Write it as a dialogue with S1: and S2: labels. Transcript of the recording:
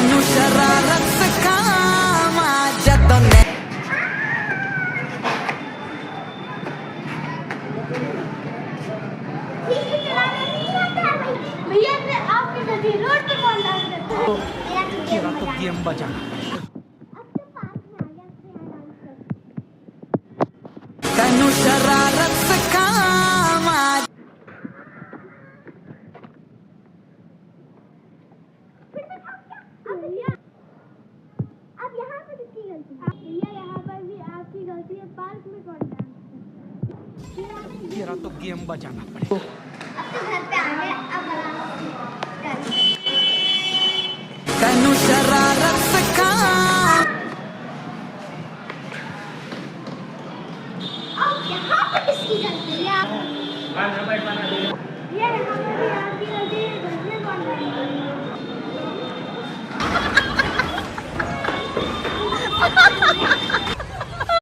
S1: तेनू शरारत सिखावा जदों ने
S2: भैया आपके नदी रोड पे कौन डांस करता है?
S3: तेरा तो गेम बजा।
S1: तेनू शरारत सिखावा
S2: अब यहाँ पर किसकी गलती है? भैया यहाँ पर भी आपकी गलती है। पार्क में कौन डांस करता है?
S3: तेरा तो गेम बजाना पड़ेगा।
S2: अब तो घर पे आ गए, अब आराम से करिए।
S1: तेनू शरारत सिखावा
S2: अब यहाँ पर किसकी गलती है? ये यहाँ